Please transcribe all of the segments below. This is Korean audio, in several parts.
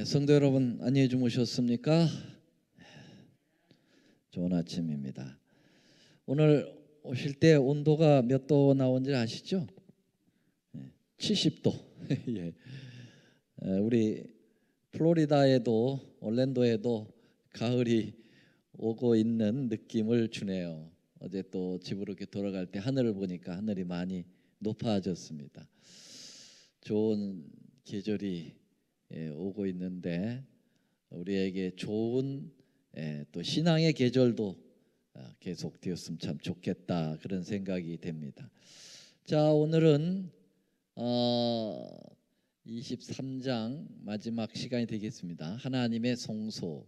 성도 여러분, 안녕히 주무셨습니까? 좋은 아침입니다. 오늘 오실 때 온도가 몇 도 나온지 아시죠? 70도. 예. 우리 플로리다에도 올랜도에도 가을이 오고 있는 느낌을 주네요. 어제 또 집으로 이렇게 돌아갈 때 하늘을 보니까 하늘이 많이 높아졌습니다. 좋은 계절이 오고 있는데 우리에게 좋은 또 신앙의 계절도 계속 되었으면 참 좋겠다, 그런 생각이 됩니다. 자, 오늘은 23장 마지막 시간이 되겠습니다. 하나님의 성소.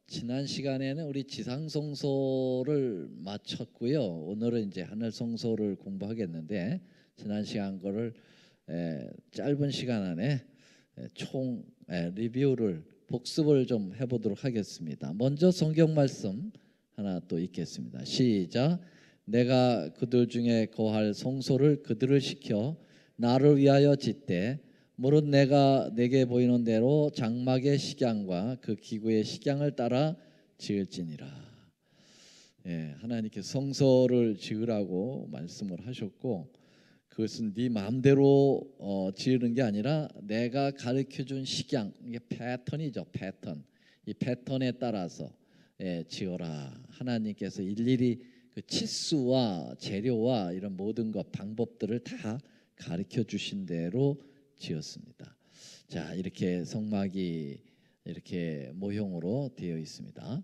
지난 시간에는 우리 지상 성소를 마쳤고요. 오늘은 이제 하늘 성소를 공부하겠는데, 지난 시간 거를 짧은 시간 안에 총 리뷰를 복습을 좀 해보도록 하겠습니다. 먼저 성경 말씀 하나 또 읽겠습니다. 시작. 내가 그들 중에 거할 성소를 그들을 시켜 나를 위하여 짓되 무릇 내가 내게 보이는 대로 장막의 식양과 그 기구의 식양을 따라 지을지니라. 하나님께서 성소를 지으라고 말씀을 하셨고, 그것은 네 마음대로 지으는 게 아니라 내가 가르쳐준 식양, 이게 패턴이죠. 패턴. 이 패턴에 따라서 지어라. 하나님께서 일일이 그 치수와 재료와 이런 모든 것, 방법들을 다 가르쳐 주신 대로 지었습니다. 자, 이렇게 성막이 이렇게 모형으로 되어 있습니다.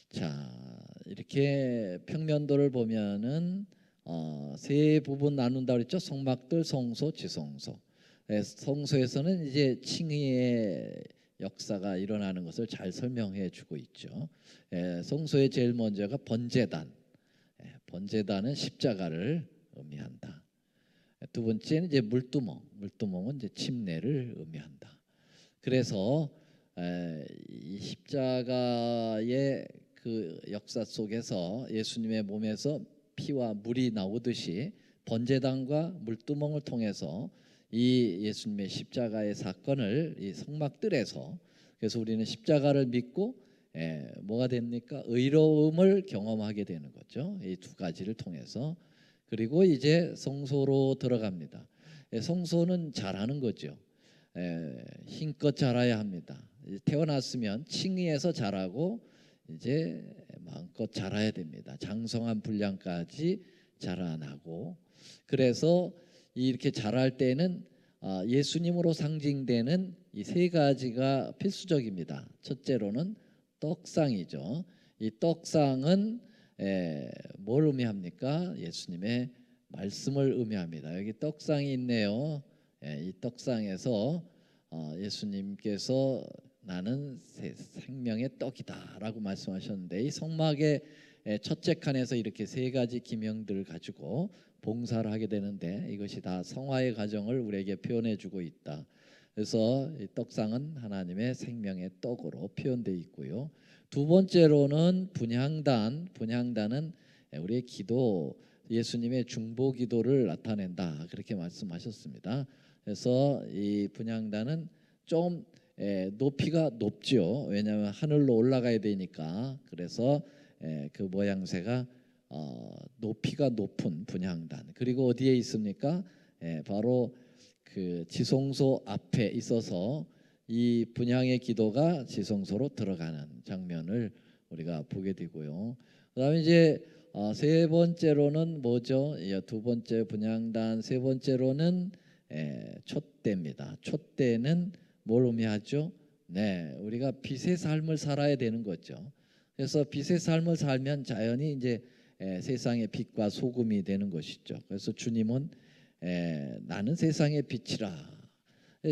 자, 이렇게 평면도를 보면은 세 부분 나눈다 그랬죠. 성막들, 성소, 지성소. 성소에서는 이제 칭의의 역사가 일어나는 것을 잘 설명해 주고 있죠. 성소의 제일 먼저가 번제단. 번제단은 십자가를 의미한다. 두 번째는 이제 물두멍. 물두멍은 이제 침례를 의미한다. 그래서 이 십자가의 그 역사 속에서 예수님의 몸에서 피와 물이 나오듯이 번제단과 물두멍을 통해서 이 예수님의 십자가의 사건을 이 성막들에서, 그래서 우리는 십자가를 믿고 뭐가 됩니까? 의로움을 경험하게 되는 거죠. 이 두 가지를 통해서. 그리고 이제 성소로 들어갑니다. 성소는 자라는 거죠. 힘껏 자라야 합니다. 태어났으면 칭의에서 자라고 이제 마음껏 자라야 됩니다. 장성한 분량까지 자라나고, 그래서 이렇게 자랄 때는 예수님으로 상징되는 이 세 가지가 필수적입니다. 첫째로는 떡상이죠. 이 떡상은 뭘 의미합니까? 예수님의 말씀을 의미합니다. 여기 떡상이 있네요. 이 떡상에서 예수님께서 나는 생명의 떡이다라고 말씀하셨는데, 이 성막의 첫째 칸에서 이렇게 세 가지 기명들을 가지고 봉사를 하게 되는데, 이것이 다 성화의 과정을 우리에게 표현해 주고 있다. 그래서 이 떡상은 하나님의 생명의 떡으로 표현되어 있고요. 두 번째로는 분향단. 분향단은 우리의 기도, 예수님의 중보 기도를 나타낸다, 그렇게 말씀하셨습니다. 그래서 이 분향단은 좀 높이가 높죠. 왜냐하면 하늘로 올라가야 되니까. 그래서 그 모양새가 높이가 높은 분향단. 그리고 어디에 있습니까? 바로 그 지성소 앞에 있어서 이 분향의 기도가 지성소로 들어가는 장면을 우리가 보게 되고요. 그다음에 이제 세 번째로는 뭐죠? 두 번째 분향단, 세 번째로는 촛대입니다. 촛대는 뭘 의미하죠? 우리가 빛의 삶을 살아야 되는 거죠. 그래서 빛의 삶을 살면 자연히 이제 세상의 빛과 소금이 되는 것이죠. 그래서 주님은 나는 세상의 빛이라.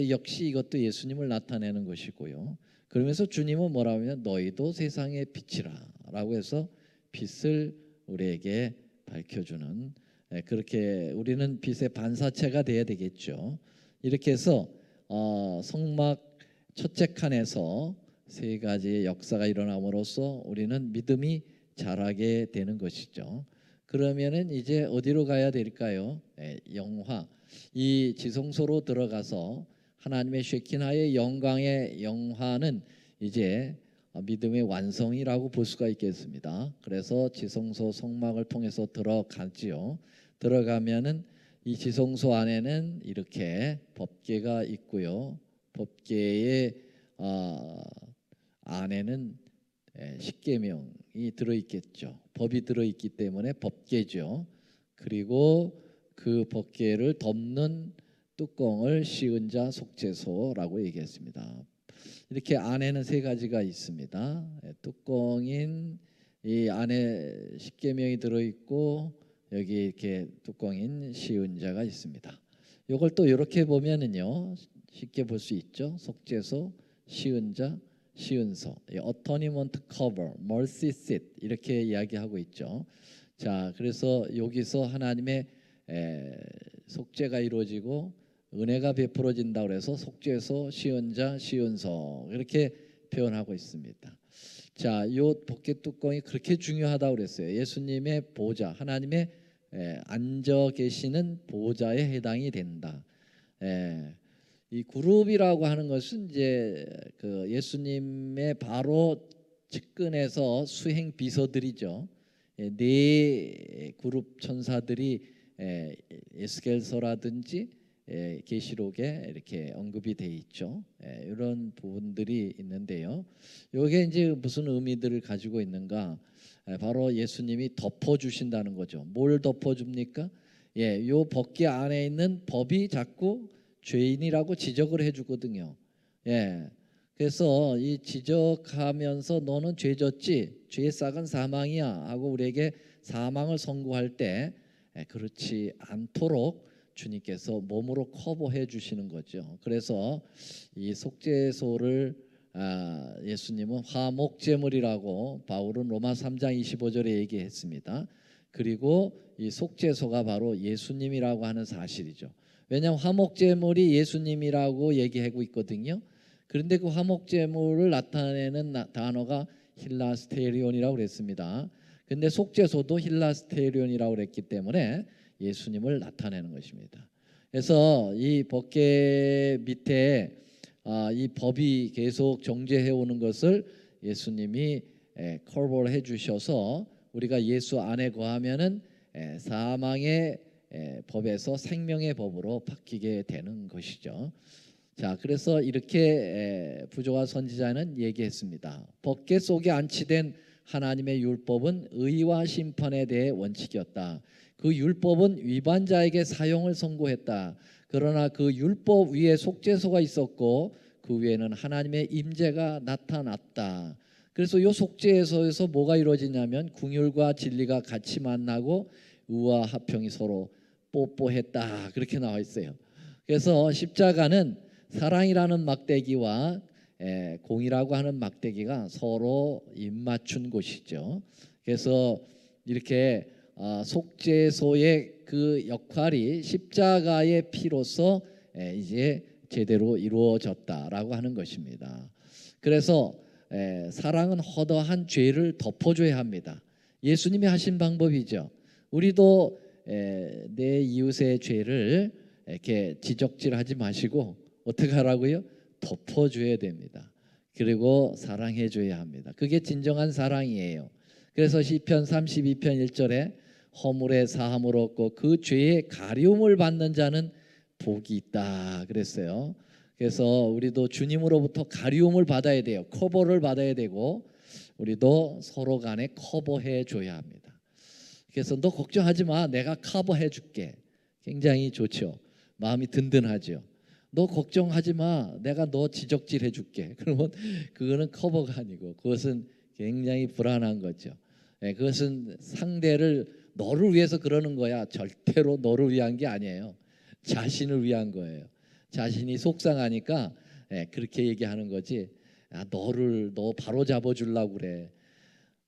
역시 이것도 예수님을 나타내는 것이고요. 그러면서 주님은 뭐라고 하면 너희도 세상의 빛이라라고 해서 빛을 우리에게 밝혀주는, 그렇게 우리는 빛의 반사체가 돼야 되겠죠. 이렇게 해서 성막 첫째 칸에서 세 가지의 역사가 일어남으로써 우리는 믿음이 자라게 되는 것이죠. 그러면은 이제 어디로 가야 될까요? 영화. 이 지성소로 들어가서 하나님의 쉐키나의 영광의 영화는 이제 믿음의 완성이라고 볼 수가 있겠습니다. 그래서 지성소 성막을 통해서 들어가지요. 들어가면은 이 지성소 안에는 이렇게 법궤가 있고요. 법궤의 안에는 십계명이 들어있겠죠. 법이 들어있기 때문에 법궤죠. 그리고 그 법궤를 덮는 뚜껑을 씌운 자 속죄소라고 얘기했습니다. 이렇게 안에는 세 가지가 있습니다. 뚜껑인 이 안에 십계명이 들어있고 여기 이렇게 뚜껑인 씌운 자가 있습니다. 이걸 또 이렇게 보면은요 쉽게 볼 수 있죠. 속죄소, 씌운 자, 시은소, 어토니먼트 커버, 멀시 싯 이렇게 이야기하고 있죠. 자, 그래서 여기서 하나님의 속죄가 이루어지고 은혜가 베풀어진다 그래서 속죄소, 시은자, 시은소 이렇게 표현하고 있습니다. 자, 이 법궤 뚜껑이 그렇게 중요하다고 그랬어요. 예수님의 보좌, 하나님의 앉아 계시는 보좌에 해당이 된다. 이 그룹이라고 하는 것은 이제 그 예수님의 바로 측근에서 수행 비서들이죠. 네 그룹 천사들이 에스겔서라든지 계시록에 이렇게 언급이 돼 있죠. 이런 부분들이 있는데요. 이게 이제 무슨 의미들을 가지고 있는가? 바로 예수님이 덮어 주신다는 거죠. 뭘 덮어 줍니까? 요 법궤 안에 있는 법이 자꾸 죄인이라고 지적을 해주거든요. 그래서 이 지적하면서 너는 죄졌지, 죄의 싹은 사망이야 하고 우리에게 사망을 선고할 때 그렇지 않도록 주님께서 몸으로 커버해 주시는 거죠. 그래서 이 속죄소를 예수님은 화목제물이라고 바울은 로마 3장 25절에 얘기했습니다. 그리고 이 속죄소가 바로 예수님이라고 하는 사실이죠. 왜냐하면 화목제물이 예수님이라고 얘기하고 있거든요. 그런데 그 화목제물을 나타내는 단어가 힐라스테리온이라고 그랬습니다. 근데 속죄소도 힐라스테리온이라고 그랬기 때문에 예수님을 나타내는 것입니다. 그래서 이 법궤 밑에 이 법이 계속 정죄해 오는 것을 예수님이 커버를 해주셔서 우리가 예수 안에 거하면은 사망의 법에서 생명의 법으로 바뀌게 되는 것이죠. 자, 그래서 이렇게 부조와 선지자는 얘기했습니다. 법궤 속에 안치된 하나님의 율법은 의와 심판에 대해 원칙이었다. 그 율법은 위반자에게 사용을 선고했다. 그러나 그 율법 위에 속죄소가 있었고 그 위에는 하나님의 임재가 나타났다. 그래서 이 속죄소에서 뭐가 이루어지냐면 궁율과 진리가 같이 만나고 의와 화평이 서로 뽀뽀했다. 그렇게 나와 있어요. 그래서 십자가는 사랑이라는 막대기와 공이라고 하는 막대기가 서로 입맞춘 곳이죠. 그래서 이렇게 속죄소의 그 역할이 십자가의 피로서 이제 제대로 이루어졌다라고 하는 것입니다. 그래서 사랑은 허다한 죄를 덮어줘야 합니다. 예수님이 하신 방법이죠. 우리도 내 이웃의 죄를 이렇게 지적질하지 마시고 어떻게 하라고요? 덮어줘야 됩니다. 그리고 사랑해줘야 합니다. 그게 진정한 사랑이에요. 그래서 시편 32편 1절에 허물의 사함을 얻고 그 죄의 가리움을 받는 자는 복이 있다 그랬어요. 그래서 우리도 주님으로부터 가리움을 받아야 돼요. 커버를 받아야 되고 우리도 서로 간에 커버해 줘야 합니다. 그래서 너 걱정하지 마, 내가 커버해 줄게. 굉장히 좋죠. 마음이 든든하죠. 너 걱정하지 마, 내가 너 지적질해 줄게. 그러면 그거는 커버가 아니고 그것은 굉장히 불안한 거죠. 그것은 상대를 너를 위해서 그러는 거야. 절대로 너를 위한 게 아니에요. 자신을 위한 거예요. 자신이 속상하니까 그렇게 얘기하는 거지. 너 바로 잡아 주려고 그래.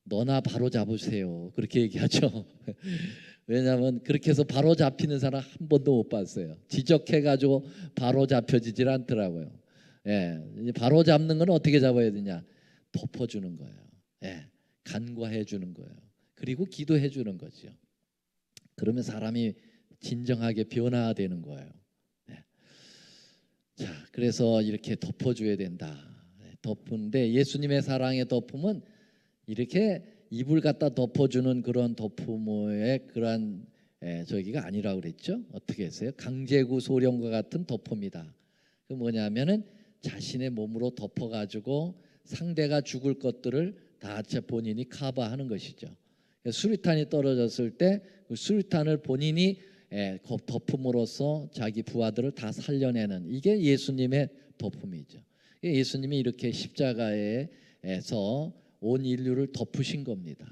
너나 바로 잡으세요. 그렇게 얘기하죠. 왜냐하면 그렇게 해서 바로 잡히는 사람 한 번도 못 봤어요. 지적해가지고 바로 잡혀지질 않더라고요. 바로 잡는 건 어떻게 잡아야 되냐? 덮어주는 거예요. 간과해 주는 거예요. 그리고 기도해 주는 거죠. 그러면 사람이 진정하게 변화되는 거예요. 자, 그래서 이렇게 덮어줘야 된다. 덮은데 예수님의 사랑의 덮음은 이렇게 이불 갖다 덮어주는 그런 덮음의 그런 저기가 아니라고 그랬죠. 어떻게 했어요? 강제구 소령과 같은 덮음이다. 그 뭐냐면은 자신의 몸으로 덮어가지고 상대가 죽을 것들을 다 본인이 커버하는 것이죠. 수류탄이 떨어졌을 때 그 수류탄을 본인이 덮음으로써 자기 부하들을 다 살려내는 이게 예수님의 덮음이죠. 예수님이 이렇게 십자가에서 온 인류를 덮으신 겁니다.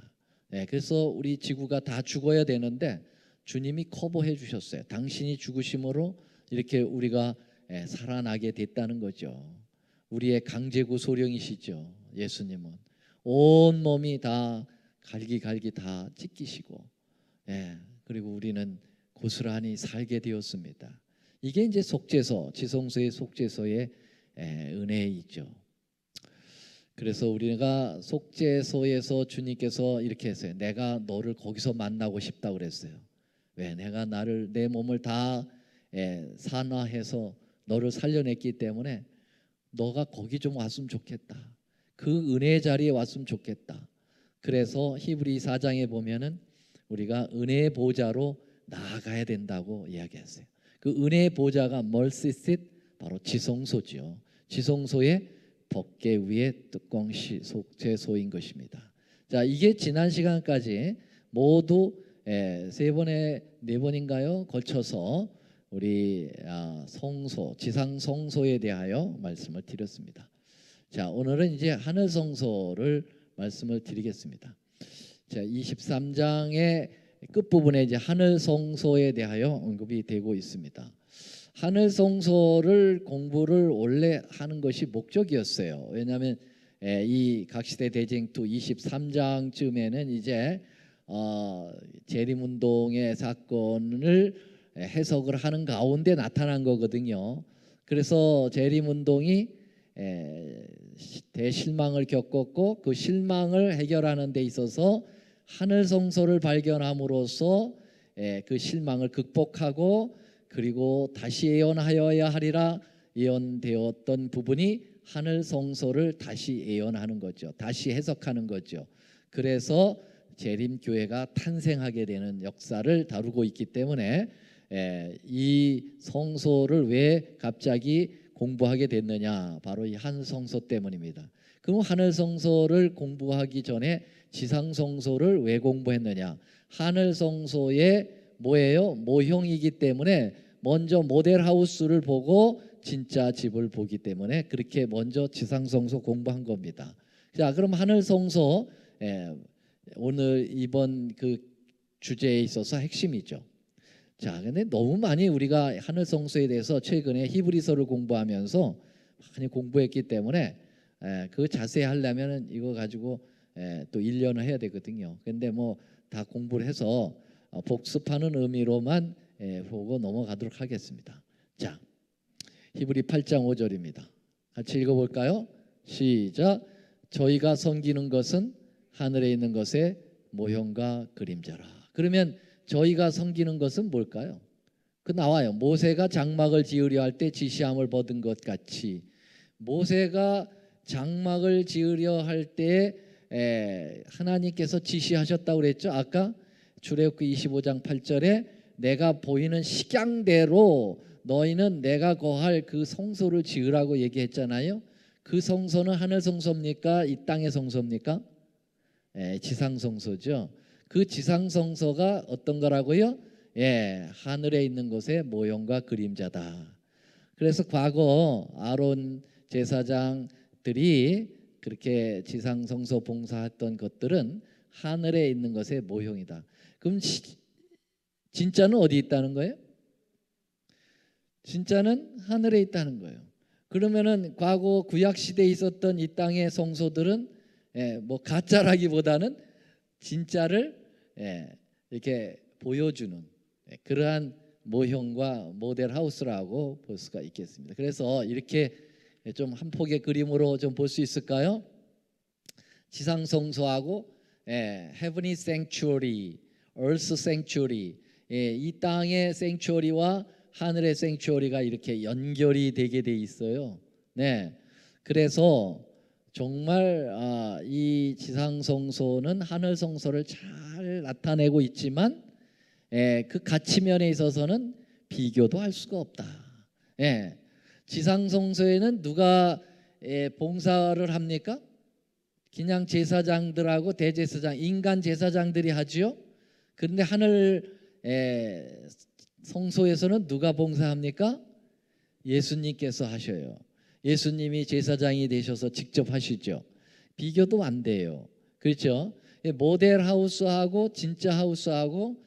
그래서 우리 지구가 다 죽어야 되는데 주님이 커버해 주셨어요. 당신이 죽으심으로 이렇게 우리가 살아나게 됐다는 거죠. 우리의 강제구 소령이시죠. 예수님은 온 몸이 다 갈기갈기 다 찢기시고, 그리고 우리는 고스란히 살게 되었습니다. 이게 이제 속죄소, 지성소의 속죄소의 은혜이죠. 그래서 우리가 속죄소에서 주님께서 이렇게 했어요. 내가 너를 거기서 만나고 싶다 그랬어요. 왜? 내가 내 몸을 다 산화해서 너를 살려냈기 때문에 너가 거기 좀 왔으면 좋겠다. 그 은혜의 자리에 왔으면 좋겠다. 그래서 히브리 4장에 보면은 우리가 은혜의 보좌로 나아가야 된다고 이야기했어요. 그 은혜의 보좌가 mercy seat, 바로 지성소죠. 지성소의 덮개 위에 뚜껑시 속죄소인 것입니다. 자, 이게 지난 시간까지 모두 네 번인가요? 걸쳐서 우리 성소, 지상 성소에 대하여 말씀을 드렸습니다. 자, 오늘은 이제 하늘 성소를 말씀을 드리겠습니다. 자, 23장의 끝부분에 이제 하늘 성소에 대하여 언급이 되고 있습니다. 하늘 성소를 공부를 원래 하는 것이 목적이었어요. 왜냐하면 이 각시대 대쟁투 23장쯤에는 이제 재림운동의 사건을 해석을 하는 가운데 나타난 거거든요. 그래서 재림운동이 대실망을 겪었고 그 실망을 해결하는 데 있어서 하늘 성소를 발견함으로써 그 실망을 극복하고 그리고 다시 예언하여야 하리라 예언되었던 부분이 하늘 성소를 다시 예언하는 거죠. 다시 해석하는 거죠. 그래서 재림교회가 탄생하게 되는 역사를 다루고 있기 때문에 이 성소를 왜 갑자기 공부하게 됐느냐, 바로 이 하늘 성소 때문입니다. 그럼 하늘 성소를 공부하기 전에 지상 성소를 왜 공부했느냐? 하늘 성소의 뭐예요? 모형이기 때문에 먼저 모델 하우스를 보고 진짜 집을 보기 때문에 그렇게 먼저 지상 성소 공부한 겁니다. 자, 그럼 하늘 성소 오늘 이번 그 주제에 있어서 핵심이죠. 자, 근데 너무 많이 우리가 하늘 성소에 대해서 최근에 히브리서를 공부하면서 많이 공부했기 때문에 그 자세히 하려면 이거 가지고 또 1년을 해야 되거든요. 근데 뭐 다 공부를 해서 복습하는 의미로만 보고 넘어가도록 하겠습니다. 자, 히브리 8장 5절입니다. 같이 읽어볼까요? 시작. 저희가 섬기는 것은 하늘에 있는 것의 모형과 그림자라. 그러면 저희가 섬기는 것은 뭘까요? 그 나와요. 모세가 장막을 지으려 할 때 지시함을 받은 것 같이 모세가 장막을 지으려 할 때 하나님께서 지시하셨다고 그랬죠. 아까 출애굽기 25장 8절에 내가 보이는 식양대로 너희는 내가 거할 그 성소를 지으라고 얘기했잖아요. 그 성소는 하늘 성소입니까? 이 땅의 성소입니까? 지상 성소죠. 그 지상 성소가 어떤 거라고요? 하늘에 있는 것의 모형과 그림자다. 그래서 과거 아론 제사장들이 그렇게 지상 성소 봉사했던 것들은 하늘에 있는 것의 모형이다. 그럼 진짜는 어디 있다는 거예요? 진짜는 하늘에 있다는 거예요. 그러면은 과거 구약 시대에 있었던 이 땅의 성소들은 뭐 가짜라기보다는 진짜를 이렇게 보여주는 그러한 모형과 모델 하우스라고 볼 수가 있겠습니다. 그래서 이렇게 좀 한 폭의 그림으로 좀 볼 수 있을까요? 지상 성소하고 heavenly sanctuary, earth sanctuary, 이 땅의 sanctuary와 하늘의 생츄어리가 이렇게 연결이 되게 돼 있어요. 네, 그래서 정말 이 지상 성소는 하늘 성소를 잘 나타내고 있지만 그 가치면에 있어서는 비교도 할 수가 없다. 예, 지상 성소에는 누가 봉사를 합니까? 그냥 제사장들하고 대제사장, 인간 제사장들이 하지요. 그런데 하늘 성소에서는 누가 봉사합니까? 예수님께서 하셔요. 예수님이 제사장이 되셔서 직접 하시죠. 비교도 안 돼요. 그렇죠? 모델 하우스하고 진짜 하우스하고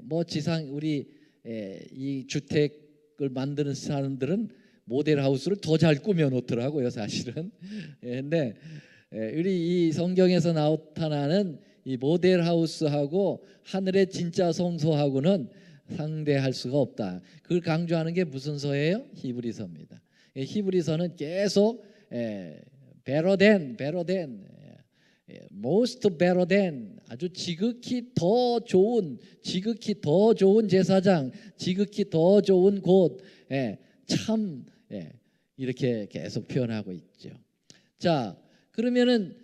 뭐 지상 우리 이 주택을 만드는 사람들은 모델 하우스를 더 잘 꾸며 놓더라고요, 사실은. 근데 우리 이 성경에서 나타나는 이 모델 하우스하고 하늘의 진짜 성소하고는 상대할 수가 없다. 그걸 강조하는 게 무슨 서예요? 히브리서입니다. 히브리서는 계속 better than, most better than, 아주 지극히 더 좋은 제사장, 지극히 더 좋은 곳, 참 이렇게 계속 표현하고 있죠. 자, 그러면은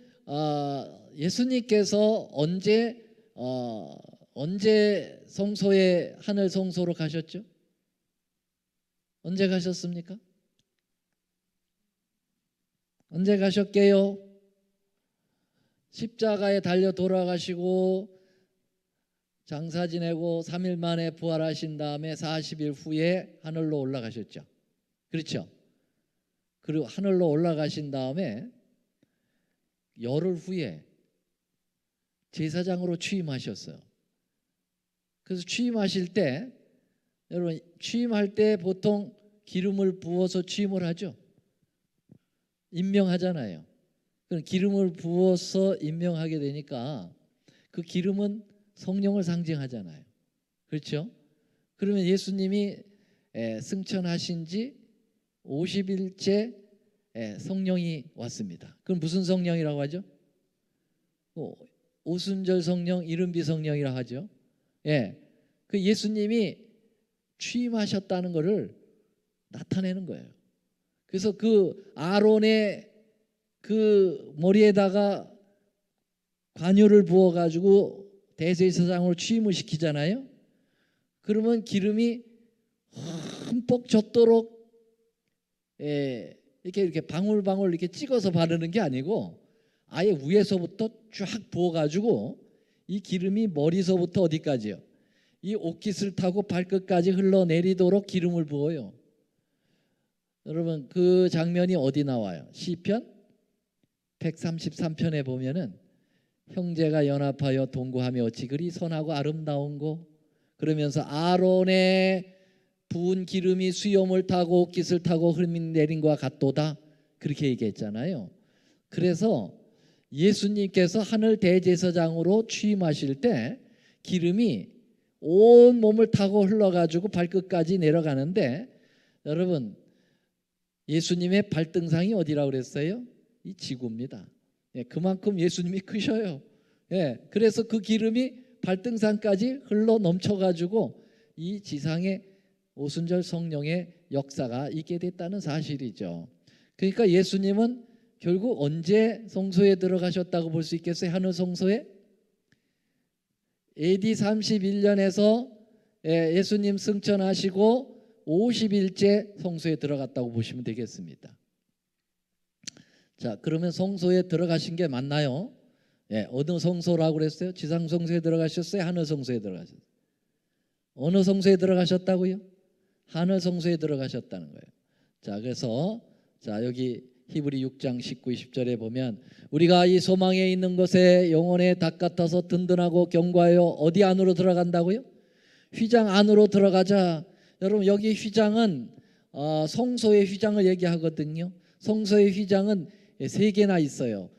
예수님께서 언제 성소에 하늘 성소로 가셨죠? 언제 가셨습니까? 언제 가셨게요? 십자가에 달려 돌아가시고 장사 지내고 3일 만에 부활하신 다음에 40일 후에 하늘로 올라가셨죠. 그렇죠? 그리고 하늘로 올라가신 다음에 열흘 후에 제사장으로 취임하셨어요. 그래서 취임하실 때, 여러분 취임할 때 보통 기름을 부어서 취임을 하죠. 임명하잖아요. 그럼 기름을 부어서 임명하게 되니까 그 기름은 성령을 상징하잖아요. 그렇죠? 그러면 예수님이 승천하신 지 50일째 성령이 왔습니다. 그럼 무슨 성령이라고 하죠? 오순절 성령, 이른비 성령이라고 하죠. 그 예수님이 취임하셨다는 것을 나타내는 거예요. 그래서 그 아론의 그 머리에다가 관유를 부어가지고 대제사장으로 취임을 시키잖아요. 그러면 기름이 흠뻑 젖도록 이렇게 방울방울 이렇게 찍어서 바르는 게 아니고 아예 위에서부터 쫙 부어가지고 이 기름이 머리서부터 어디까지요? 이 옷깃을 타고 발끝까지 흘러내리도록 기름을 부어요. 여러분 그 장면이 어디 나와요? 시편 133편에 보면은 형제가 연합하여 동거하며 어찌 그리 선하고 아름다운고 그러면서 아론의 부은 기름이 수염을 타고 옷깃을 타고 흘러내린 것과 같도다 그렇게 얘기했잖아요. 그래서 예수님께서 하늘 대제사장으로 취임하실 때 기름이 온 몸을 타고 흘러가지고 발끝까지 내려가는데 여러분 예수님의 발등상이 어디라고 그랬어요? 이 지구입니다. 그만큼 예수님이 크셔요. 그래서 그 기름이 발등상까지 흘러 넘쳐가지고 이 지상에 오순절 성령의 역사가 있게 됐다는 사실이죠. 그러니까 예수님은 결국 언제 성소에 들어가셨다고 볼 수 있겠어요? 하늘 성소에? AD 31년에서 예수님 승천하시고 50일째 성소에 들어갔다고 보시면 되겠습니다. 자, 그러면 성소에 들어가신 게 맞나요? 어느 성소라고 그랬어요? 지상 성소에 들어가셨어요? 하늘 성소에 들어가셨어요? 어느 성소에 들어가셨다고요? 하늘 성소에 들어가셨다는 거예요. 자, 그래서 여기 히브리 6장 19, 20절에 보면 우리가 이 소망에 있는 것에 영혼의 닭 같아서 든든하고 견고하여 어디 안으로 들어간다고요? 휘장 안으로 들어가자. 여러분 여기 휘장은 성소의 휘장을 얘기하거든요. 성소의 휘장은 세 개나 있어요.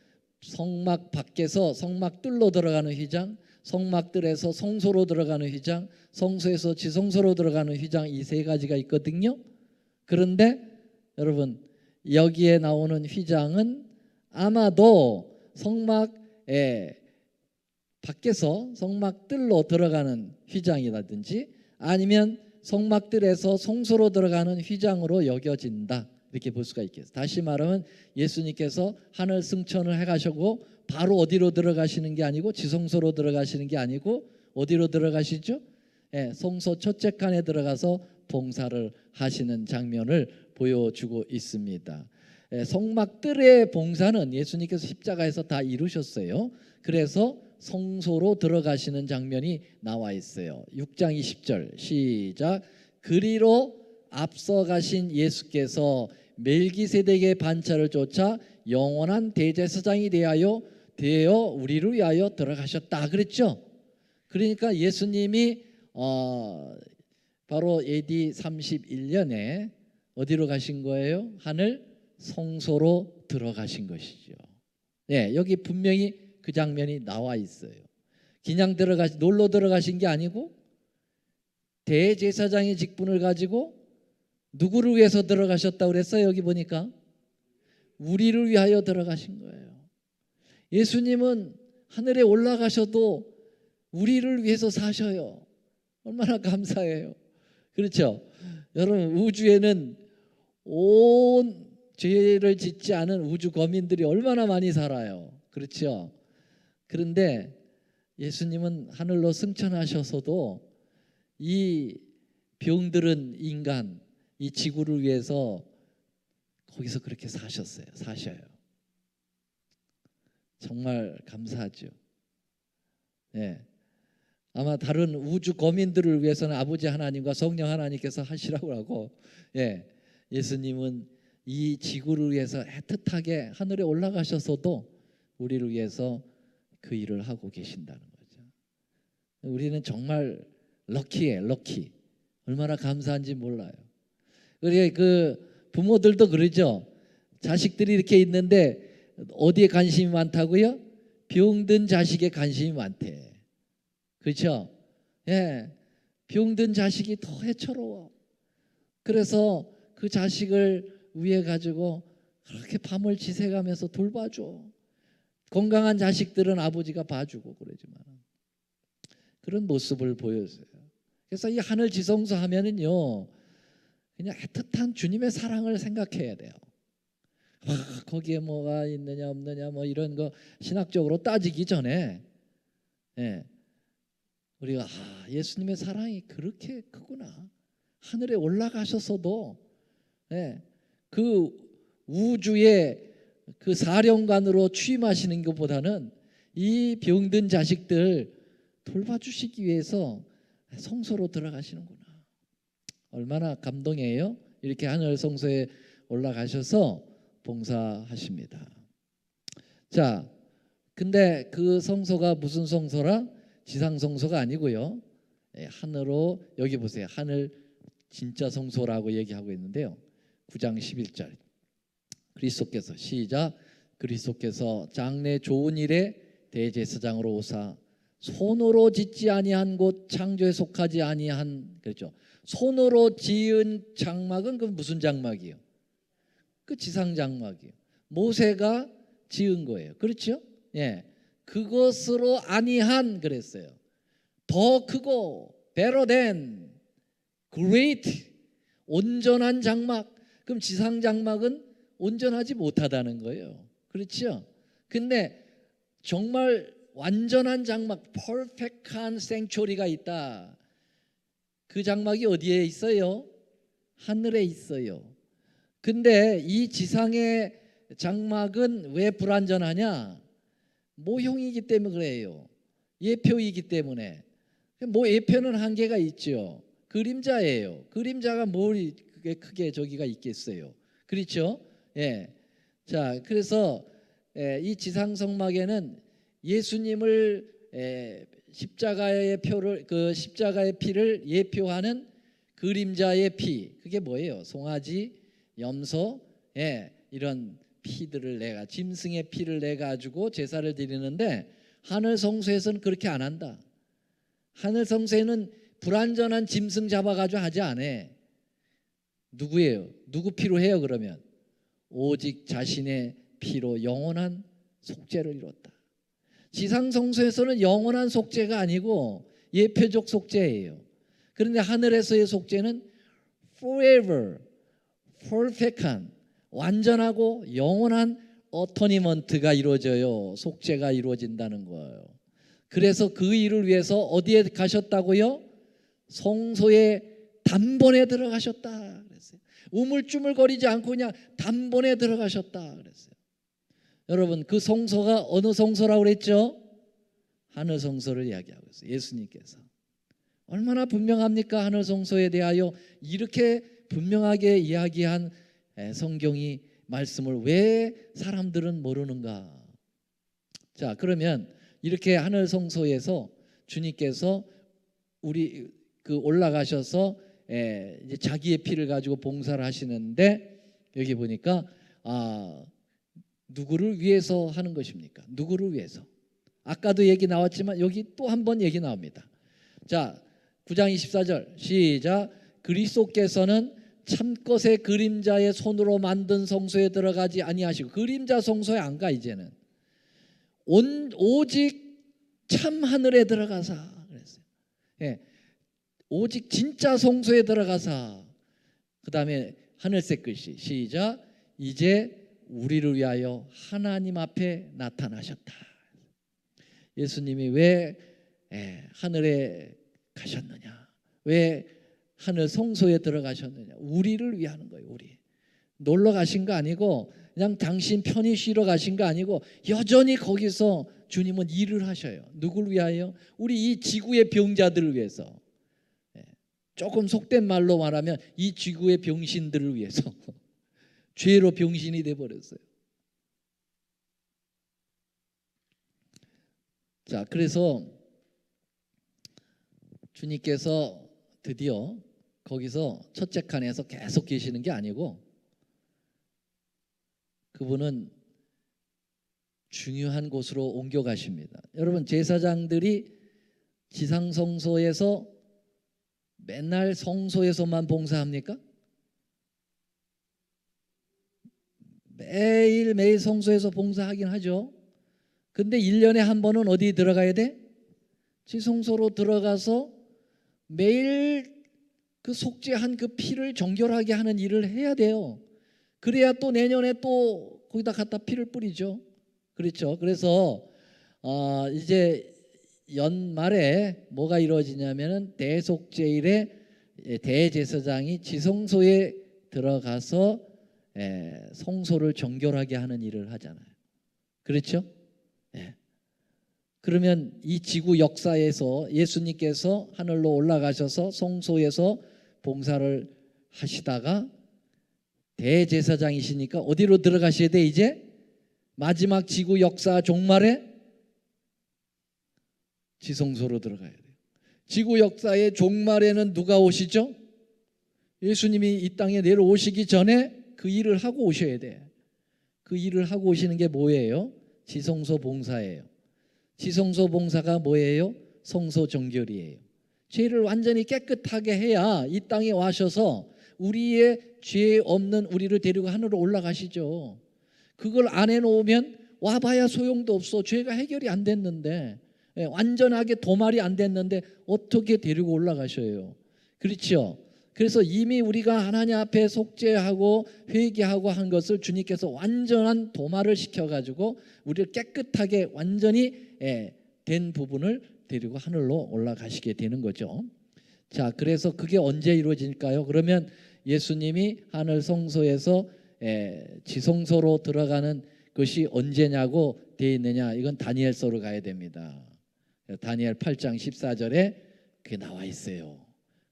성막 밖에서 성막 뚫로 들어가는 휘장, 성막들에서 성소로 들어가는 휘장, 성소에서 지성소로 들어가는 휘장, 이 세 가지가 있거든요. 그런데 여러분 여기에 나오는 휘장은 아마도 성막 밖에서 성막 뜰로 들어가는 휘장이라든지 아니면 성막들에서 성소로 들어가는 휘장으로 여겨진다. 이렇게 볼 수가 있겠어요. 다시 말하면 예수님께서 하늘 승천을 해가시고 바로 어디로 들어가시는 게 아니고 지성소로 들어가시는 게 아니고 어디로 들어가시죠? 성소 첫째 칸에 들어가서 봉사를 하시는 장면을 보여주고 있습니다. 성막들의 봉사는 예수님께서 십자가에서 다 이루셨어요. 그래서 성소로 들어가시는 장면이 나와 있어요. 6장 20절 시작. 그리로 앞서가신 예수께서 멜기세덱의 반차를 쫓아 영원한 대제사장이 되어 우리를 위하여 들어가셨다 그랬죠. 그러니까 예수님이 바로 AD 31년에 어디로 가신 거예요? 하늘 성소로 들어가신 것이죠. 여기 분명히 그 장면이 나와 있어요. 그냥 놀러 들어가신 게 아니고 대제사장의 직분을 가지고 누구를 위해서 들어가셨다고 그랬어요? 여기 보니까 우리를 위하여 들어가신 거예요. 예수님은 하늘에 올라가셔도 우리를 위해서 사셔요. 얼마나 감사해요. 그렇죠? 여러분, 우주에는 온 죄를 짓지 않은 우주 거민들이 얼마나 많이 살아요. 그렇죠? 그런데 예수님은 하늘로 승천하셔서도 이 병들은 인간, 이 지구를 위해서 거기서 그렇게 사셔요. 정말 감사하죠. 아마 다른 우주 거민들을 위해서는 아버지 하나님과 성령 하나님께서 하시라고 하고, 예수님은 이 지구를 위해서 애틋하게 하늘에 올라가셔서도 우리를 위해서 그 일을 하고 계신다는 거죠. 우리는 정말 럭키예요. 럭키. 얼마나 감사한지 몰라요. 그 부모들도 그러죠. 자식들이 이렇게 있는데 어디에 관심이 많다고요? 병든 자식에 관심이 많대. 그렇죠? 병든 자식이 더 해처로워. 그래서 그 자식을 위해 가지고 그렇게 밤을 지새가면서 돌봐줘. 건강한 자식들은 아버지가 봐주고 그러지만 그런 모습을 보여줘요. 그래서 이 하늘 지성소 하면은요, 그냥 애틋한 주님의 사랑을 생각해야 돼요. 거기에 뭐가 있느냐 없느냐 뭐 이런 거 신학적으로 따지기 전에 우리가 예수님의 사랑이 그렇게 크구나. 하늘에 올라가셔서도 그 우주의 그 사령관으로 취임하시는 것보다는 이 병든 자식들 돌봐주시기 위해서 성소로 들어가시는구나. 얼마나 감동이에요. 이렇게 하늘 성소에 올라가셔서 봉사하십니다. 자, 근데 그 성소가 무슨 성소라? 지상 성소가 아니고요. 하늘로, 여기 보세요. 하늘 진짜 성소라고 얘기하고 있는데요. 9장 11절. 그리스도께서 시작. 그리스도께서 장래 좋은 일에 대제사장으로 오사 손으로 짓지 아니한 곳 창조에 속하지 아니한, 그렇죠. 손으로 지은 장막은 그 무슨 장막이요? 그 지상 장막이요. 모세가 지은 거예요. 그렇죠? 그것으로 아니한 그랬어요. 더 크고 better than great 온전한 장막. 그럼 지상 장막은 온전하지 못하다는 거예요. 그렇죠? 근데 정말 완전한 장막, 퍼펙트한 생초리가 있다. 그 장막이 어디에 있어요? 하늘에 있어요. 근데 이 지상의 장막은 왜 불완전하냐? 모형이기 때문에 그래요. 예표이기 때문에. 뭐 예표는 한계가 있죠. 그림자예요. 그림자가 뭘 크게 저기가 있겠어요. 그렇죠? 자, 그래서 이 지상 성막에는 예수님을 십자가의 피를 예표하는 그림자의 피, 그게 뭐예요? 송아지, 염소, 이런 피들을 내가 짐승의 피를 내 가지고 제사를 드리는데 하늘 성소에서는 그렇게 안 한다. 하늘 성소에는 불완전한 짐승 잡아가지고 하지 않아. 누구예요? 누구 피로 해요? 그러면 오직 자신의 피로 영원한 속죄를 이뤘다. 지상 성소에서는 영원한 속죄가 아니고 예표적 속죄예요. 그런데 하늘에서의 속죄는 forever, perfect한, 완전하고 영원한 어토니먼트가 이루어져요. 속죄가 이루어진다는 거예요. 그래서 그 일을 위해서 어디에 가셨다고요? 성소의 단번에 들어가셨다 그랬어요. 우물쭈물거리지 않고 그냥 단번에 들어가셨다 그랬어요. 여러분, 그 성소가 어느 성소라고 그랬죠? 하늘 성소를 이야기하고 있어요. 예수님께서 얼마나 분명합니까? 하늘 성소에 대하여 이렇게 분명하게 이야기한 성경이 말씀을 왜 사람들은 모르는가? 자, 그러면 이렇게 하늘 성소에서 주님께서 우리 올라가셔서 이제 자기의 피를 가지고 봉사를 하시는데, 여기 보니까 누구를 위해서 하는 것입니까? 누구를 위해서? 아까도 얘기 나왔지만 여기 또 한 번 얘기 나옵니다. 자, 9장 24절 시작. 그리스도께서는 참것의 그림자의 손으로 만든 성소에 들어가지 아니하시고, 그림자 성소에 안 가. 이제는 오직 참 하늘에 들어가사 그랬어요. 예, 오직 진짜 성소에 들어가사. 그 다음에 하늘색 글씨 시작. 이제 우리를 위하여 하나님 앞에 나타나셨다. 예수님이 왜 하늘에 가셨느냐? 왜 하늘 성소에 들어가셨느냐? 우리를 위하는 거예요. 우리 놀러 가신 거 아니고, 그냥 당신 편히 쉬러 가신 거 아니고, 여전히 거기서 주님은 일을 하셔요. 누구를 위하여? 우리 이 지구의 병자들을 위해서. 조금 속된 말로 말하면 이 지구의 병신들을 위해서. 죄로 병신이 돼버렸어요. 자, 그래서 주님께서 드디어 거기서 첫째 칸에서 계속 계시는 게 아니고, 그분은 중요한 곳으로 옮겨가십니다. 여러분, 제사장들이 지상성소에서 맨날 성소에서만 봉사합니까? 매일매일 성소에서 봉사하긴 하죠. 근데 1년에 한 번은 어디 들어가야 돼? 지성소로 들어가서 매일 그 속죄한 그 피를 정결하게 하는 일을 해야 돼요. 그래야 또 내년에 또 거기다 갖다 피를 뿌리죠. 그렇죠. 그래서 이제 연말에 뭐가 이루어지냐면은 대속죄일에 대제사장이 지성소에 들어가서 성소를 정결하게 하는 일을 하잖아요. 그렇죠? 그러면 이 지구 역사에서 예수님께서 하늘로 올라가셔서 성소에서 봉사를 하시다가 대제사장이시니까 어디로 들어가셔야 돼? 이제 마지막 지구 역사 종말에 지성소로 들어가야 돼요. 지구 역사의 종말에는 누가 오시죠? 예수님이 이 땅에 내려오시기 전에 그 일을 하고 오셔야 돼. 그 일을 하고 오시는 게 뭐예요? 지성소 봉사예요. 지성소 봉사가 뭐예요? 성소 정결이에요. 죄를 완전히 깨끗하게 해야 이 땅에 와셔서 우리의 죄 없는 우리를 데리고 하늘로 올라가시죠. 그걸 안 해놓으면 와봐야 소용도 없어. 죄가 해결이 안 됐는데, 완전하게 도말이 안 됐는데 어떻게 데리고 올라가셔요? 그렇죠? 그래서 이미 우리가 하나님 앞에 속죄하고 회개하고 한 것을 주님께서 완전한 도말을 시켜가지고 우리를 깨끗하게 완전히 된 부분을 데리고 하늘로 올라가시게 되는 거죠. 자, 그래서 그게 언제 이루어질까요? 그러면 예수님이 하늘 성소에서 지성소로 들어가는 것이 언제냐고 되어 있느냐? 이건 다니엘서로 가야 됩니다. 다니엘 8장 14절에 그게 나와 있어요.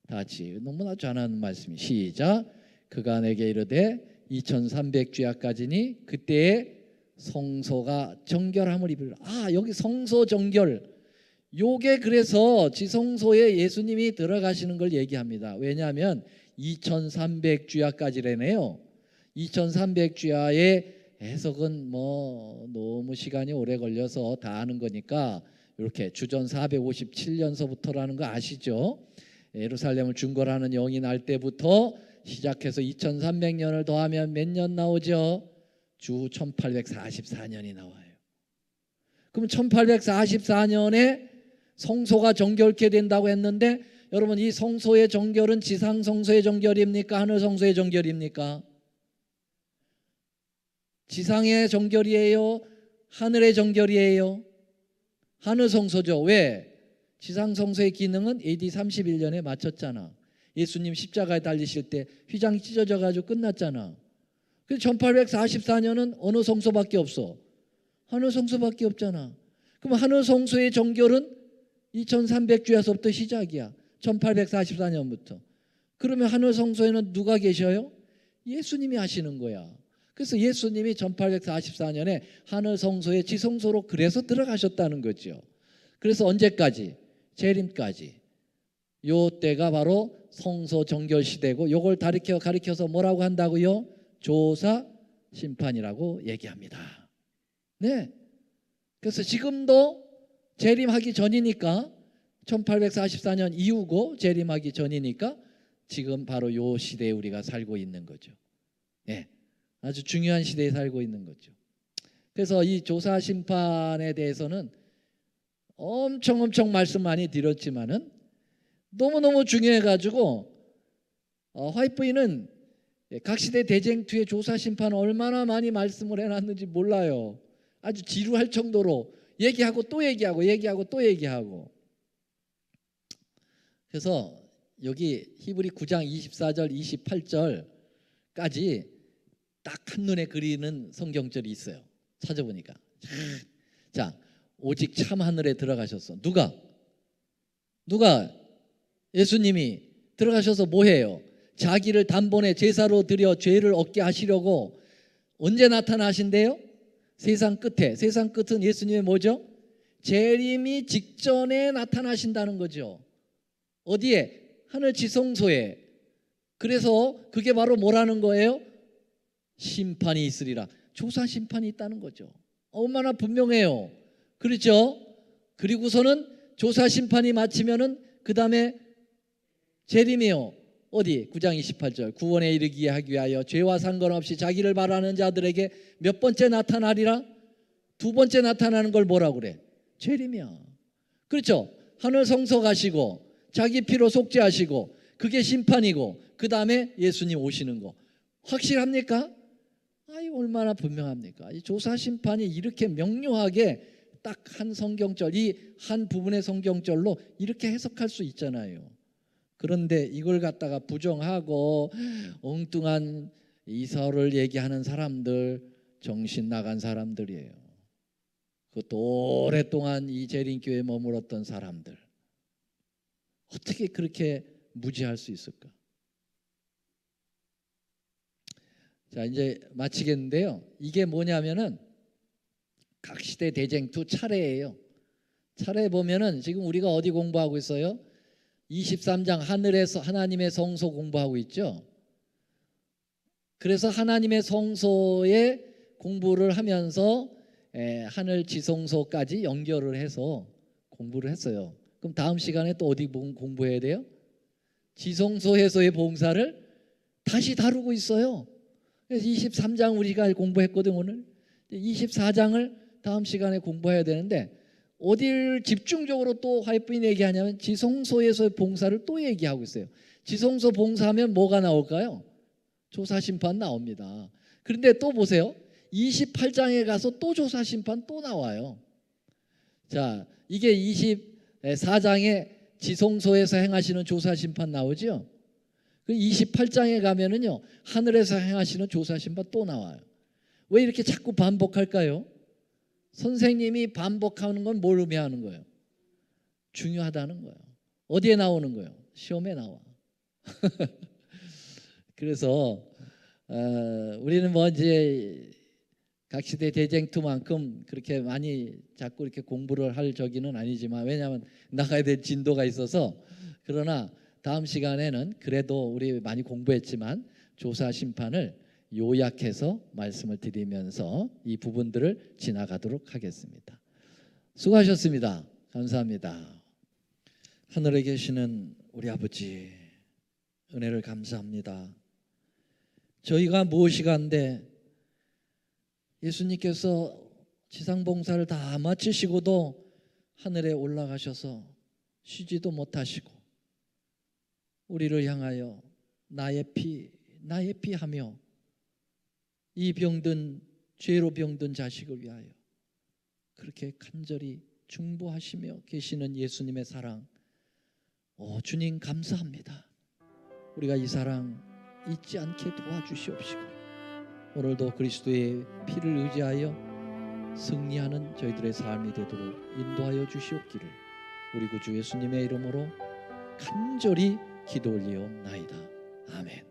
다 같이 너무나 잘하는 말씀이 시작. 그가 내게 이르되 2300주야까지니 그때에 성소가 정결함을 입으리라. 여기 성소 정결, 요게 그래서 지성소에 예수님이 들어가시는 걸 얘기합니다. 왜냐하면 2300주야까지래네요. 2300주야의 해석은 뭐 너무 시간이 오래 걸려서 다 아는 거니까 이렇게 주전 457년서부터라는 거 아시죠? 예루살렘을 중건하는 영이 날 때부터 시작해서 2300년을 더하면 몇 년 나오죠? 주 1844년이 나와요. 그럼 1844년에 성소가 정결케 된다고 했는데 여러분, 이 성소의 정결은 지상 성소의 정결입니까? 하늘 성소의 정결입니까? 지상의 정결이에요? 하늘의 정결이에요? 하늘 성소죠. 왜? 지상 성소의 기능은 AD 31년에 마쳤잖아. 예수님 십자가에 달리실 때 휘장이 찢어져 가지고 끝났잖아. 그래서 1844년은 어느 성소밖에 없어? 하늘 성소밖에 없잖아. 그럼 하늘 성소의 정결은 2300주에서부터 시작이야. 1844년부터. 그러면 하늘 성소에는 누가 계셔요? 예수님이 하시는 거야. 그래서 예수님이 1844년에 하늘 성소의 지성소로 그래서 들어가셨다는 거죠. 그래서 언제까지? 재림까지. 요 때가 바로 성소 정결 시대고, 요걸 가리켜서 뭐라고 한다고요? 조사 심판이라고 얘기합니다. 네. 그래서 지금도 재림하기 전이니까, 1844년 이후고 재림하기 전이니까 지금 바로 요 시대에 우리가 살고 있는 거죠. 네. 아주 중요한 시대에 살고 있는 거죠. 그래서 이 조사 심판에 대해서는 엄청 말씀 많이 드렸지만은 너무너무 중요해가지고 화이트보이는 각 시대 대쟁투의 조사 심판 얼마나 많이 말씀을 해놨는지 몰라요. 아주 지루할 정도로 얘기하고 또 얘기하고 또 얘기하고. 그래서 여기 히브리 9장 24절 28절까지 딱 한눈에 그리는 성경절이 있어요. 찾아보니까. 자, 오직 참 하늘에 들어가셨어. 누가? 예수님이 들어가셔서 뭐해요? 자기를 단번에 제사로 드려 죄를 얻게 하시려고 언제 나타나신대요? 세상 끝에. 세상 끝은 예수님의 뭐죠? 재림이 직전에 나타나신다는 거죠. 어디에? 하늘 지성소에. 그래서 그게 바로 뭐라는 거예요? 심판이 있으리라. 조사 심판이 있다는 거죠. 얼마나 분명해요. 그렇죠? 그리고서는 조사 심판이 마치면은 그 다음에 재림이요. 어디? 9장 28절. 구원에 이르게 하기 위하여 죄와 상관없이 자기를 바라는 자들에게 몇 번째 나타나리라? 두 번째 나타나는 걸 뭐라고 그래? 재림이야. 그렇죠? 하늘 성소 가시고 자기 피로 속죄하시고 그게 심판이고 그 다음에 예수님 오시는 거 확실합니까? 아이 얼마나 분명합니까? 이 조사 심판이 이렇게 명료하게 딱 한 성경절, 이 한 부분의 성경절로 이렇게 해석할 수 있잖아요. 그런데 이걸 갖다가 부정하고 엉뚱한 이설을 얘기하는 사람들, 정신 나간 사람들이에요. 그것도 오랫동안 이 재림교회에 머물렀던 사람들. 어떻게 그렇게 무지할 수 있을까? 자, 이제 마치겠는데요. 이게 뭐냐면은 각 시대 대쟁투 차례예요. 차례 보면은 지금 우리가 어디 공부하고 있어요? 23장 하늘에서 하나님의 성소 공부하고 있죠. 그래서 하나님의 성소에 공부를 하면서 하늘 지성소까지 연결을 해서 공부를 했어요. 그럼 다음 시간에 또 어디 공부해야 돼요? 지성소에서의 봉사를 다시 다루고 있어요. 그래서 23장 우리가 공부했거든 오늘. 24장을 다음 시간에 공부해야 되는데 어디를 집중적으로 또 화이트보이 얘기하냐면 지성소에서의 봉사를 또 얘기하고 있어요. 지성소 봉사하면 뭐가 나올까요? 조사심판 나옵니다. 그런데 또 보세요. 28장에 가서 또 조사심판 또 나와요. 자, 이게 24장에 지성소에서 행하시는 조사심판 나오죠. 28장에 가면은요 하늘에서 행하시는 조사심판 또 나와요. 왜 이렇게 자꾸 반복할까요? 선생님이 반복하는 건 뭘 의미하는 거예요? 중요하다는 거예요. 어디에 나오는 거예요? 시험에 나와. 그래서 우리는 뭐 이제 각 시대 대쟁투만큼 그렇게 많이 자꾸 이렇게 공부를 할 적이는 아니지만 왜냐하면 나가야 될 진도가 있어서 그러나 다음 시간에는 그래도 우리 많이 공부했지만 조사 심판을 요약해서 말씀을 드리면서 이 부분들을 지나가도록 하겠습니다. 수고하셨습니다. 감사합니다. 하늘에 계시는 우리 아버지 은혜를 감사합니다. 저희가 무엇이간데 예수님께서 지상봉사를 다 마치시고도 하늘에 올라가셔서 쉬지도 못하시고 우리를 향하여 나의 피 하며 이 병든 죄로 병든 자식을 위하여 그렇게 간절히 중보하시며 계시는 예수님의 사랑, 주님 감사합니다. 우리가 이 사랑 잊지 않게 도와주시옵시고 오늘도 그리스도의 피를 의지하여 승리하는 저희들의 삶이 되도록 인도하여 주시옵기를 우리 구주 예수님의 이름으로 간절히 기도 올리옵나이다. 아멘.